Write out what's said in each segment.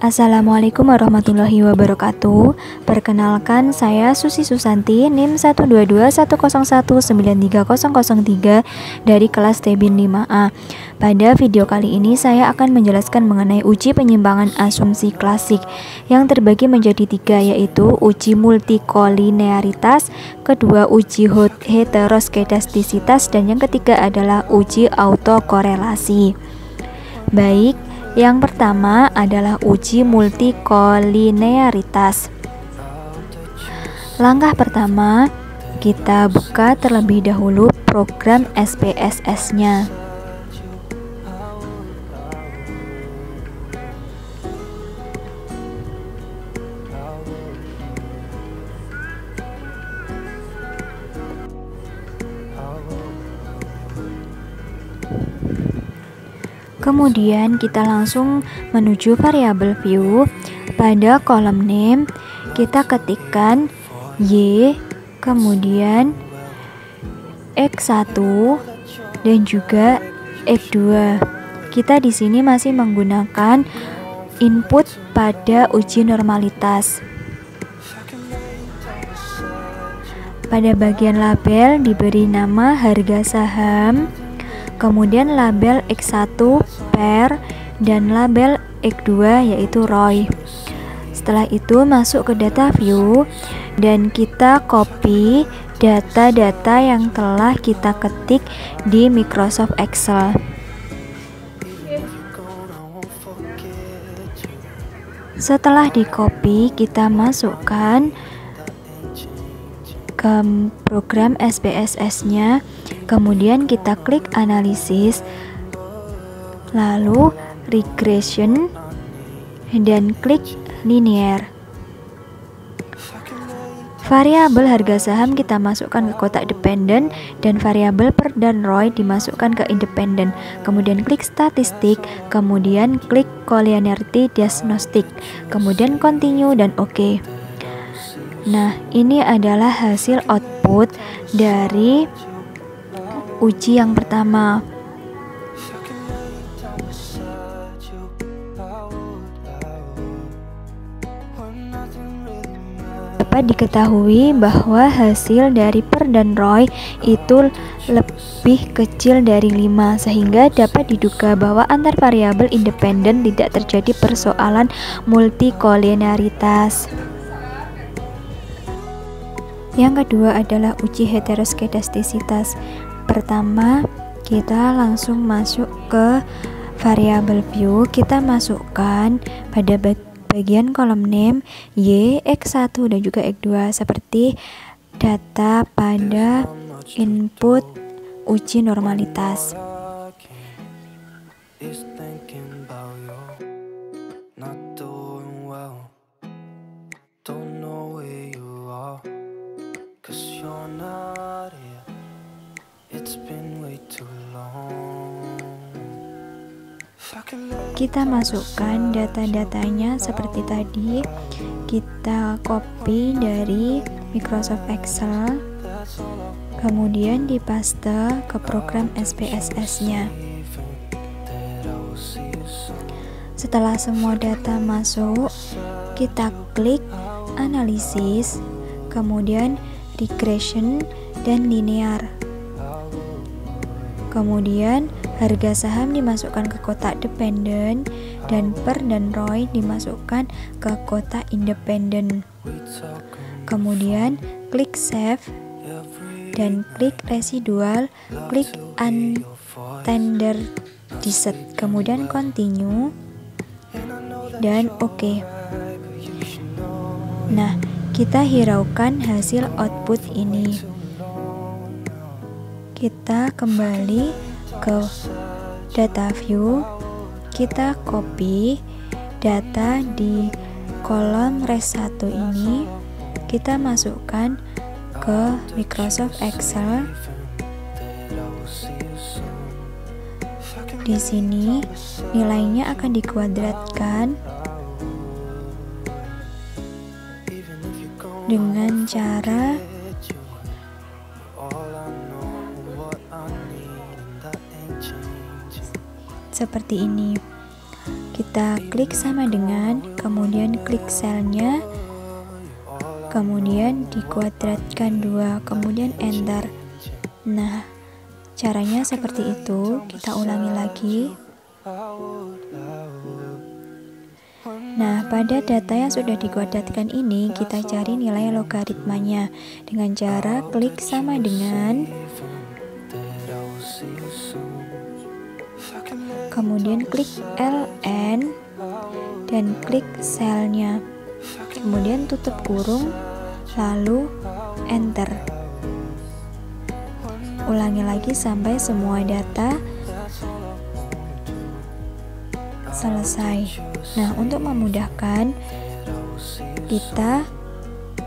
Assalamualaikum warahmatullahi wabarakatuh. Perkenalkan, saya Susi Susanti, NIM 12210193003 dari kelas Tebin 5A. Pada video kali ini saya akan menjelaskan mengenai uji penyimbangan asumsi klasik yang terbagi menjadi 3, yaitu uji multikolinearitas, kedua uji heteroskedastisitas, dan yang ketiga adalah uji autokorelasi. Baik, yang pertama adalah uji multikolinearitas. Langkah pertama, kita buka terlebih dahulu program SPSS-nya. Kemudian kita langsung menuju variabel view. Pada kolom name kita ketikkan Y, kemudian X1 dan juga X2. Kita di sini masih menggunakan input pada uji normalitas. Pada bagian label diberi nama harga saham, kemudian label X1 per, dan label X2 yaitu ROI. Setelah itu masuk ke data view dan kita copy data-data yang telah kita ketik di Microsoft Excel. Setelah di copy, kita masukkan ke program SPSS-nya. Kemudian kita klik analisis, lalu regression, dan klik linear. Variabel harga saham kita masukkan ke kotak dependent, dan variabel per dan ROI dimasukkan ke independent. Kemudian klik statistik, kemudian klik collinearity diagnostic, kemudian continue dan OK. Nah, ini adalah hasil output dari uji yang pertama. Dapat diketahui bahwa hasil dari per dan ROI itu lebih kecil dari 5, sehingga dapat diduga bahwa antar variabel independen tidak terjadi persoalan multikolinearitas. Yang kedua adalah uji heteroskedastisitas. Pertama, kita langsung masuk ke variabel view. Kita masukkan pada bagian kolom name Y, X1 dan juga X2 seperti data pada input uji normalitas. Kita masukkan data-datanya seperti tadi. Kita copy dari Microsoft Excel, kemudian dipaste ke program SPSS-nya. Setelah semua data masuk, kita klik analisis, kemudian regression dan linear. Kemudian harga saham dimasukkan ke kotak dependent, dan per dan ROI dimasukkan ke kotak independen. Kemudian klik save dan klik residual, klik unstandardized, kemudian continue dan OK. Nah, kita hiraukan hasil output ini. Kita kembali ke data view, kita copy data di kolom res 1 ini, kita masukkan ke Microsoft Excel. Di sini nilainya akan dikuadratkan dengan cara seperti ini. kita klik sama dengan, kemudian klik selnya, kemudian dikuadratkan 2, kemudian enter. Nah, caranya seperti itu. Kita ulangi lagi. Nah, pada data yang sudah dikuadratkan ini, kita cari nilai logaritmanya dengan cara klik sama dengan, kemudian klik ln dan klik selnya, kemudian tutup kurung, lalu enter. Ulangi lagi sampai semua data selesai. Nah, untuk memudahkan, kita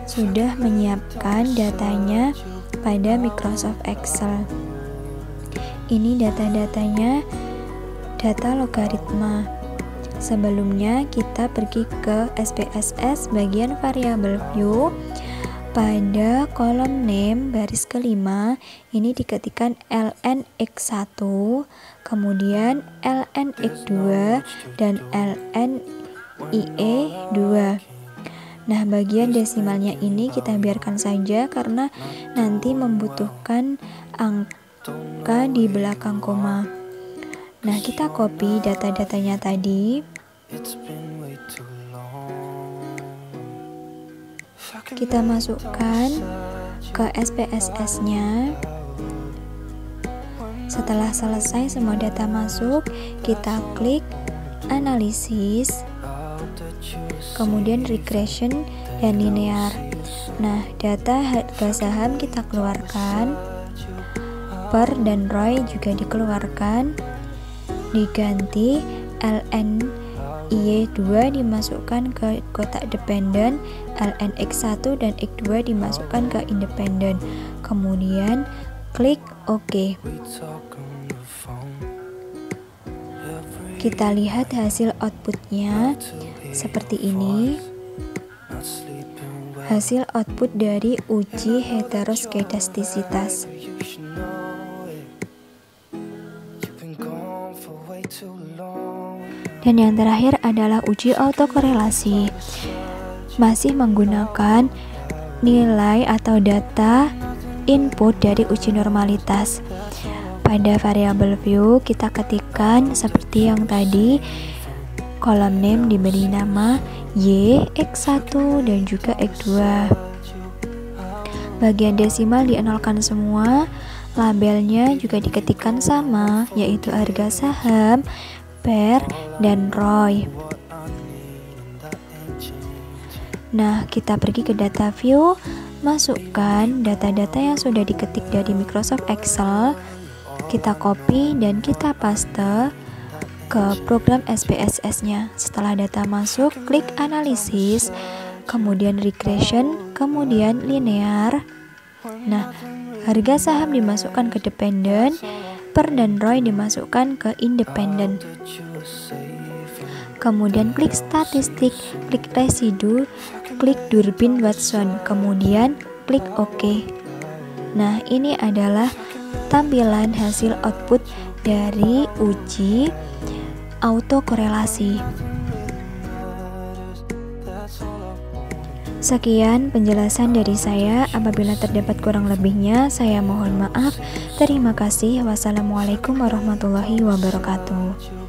sudah menyiapkan datanya pada Microsoft Excel. Ini data-datanya, data logaritma. Sebelumnya kita pergi ke SPSS bagian variable view. Pada kolom name baris kelima ini diketikkan ln x1, kemudian ln x2 dan ln ie2. Nah, bagian desimalnya ini kita biarkan saja karena nanti membutuhkan angka di belakang koma. Nah, kita copy data-datanya tadi. Kita masukkan ke SPSS-nya. Setelah selesai semua data masuk, kita klik analisis, kemudian regression dan linear. Nah, data harga saham kita keluarkan, per dan ROI juga dikeluarkan, diganti ln ie2 dimasukkan ke kotak dependen, ln x1 dan x2 dimasukkan ke independen, kemudian klik OK. Kita lihat hasil outputnya seperti ini. Hasil output dari uji heteroskedastisitas. Dan yang terakhir adalah uji autokorelasi. Masih menggunakan nilai atau data input dari uji normalitas. Pada variable view kita ketikkan seperti yang tadi, kolom name diberi nama Y, X1 dan juga X2. Bagian desimal dienolkan semua, labelnya juga diketikkan sama, yaitu harga saham, per, dan ROI. Nah, kita pergi ke data view, masukkan data-data yang sudah diketik dari Microsoft Excel, kita copy dan kita paste ke program SPSS-nya. Setelah data masuk, klik analisis, kemudian regression, kemudian linear. Nah, harga saham dimasukkan ke dependen, per dan ROI dimasukkan ke independen. Kemudian klik statistik, klik residu, klik Durbin Watson, kemudian klik OK. Nah, ini adalah tampilan hasil output dari uji autokorelasi. Sekian penjelasan dari saya. Apabila terdapat kurang lebihnya, saya mohon maaf. Terima kasih. Wassalamualaikum warahmatullahi wabarakatuh.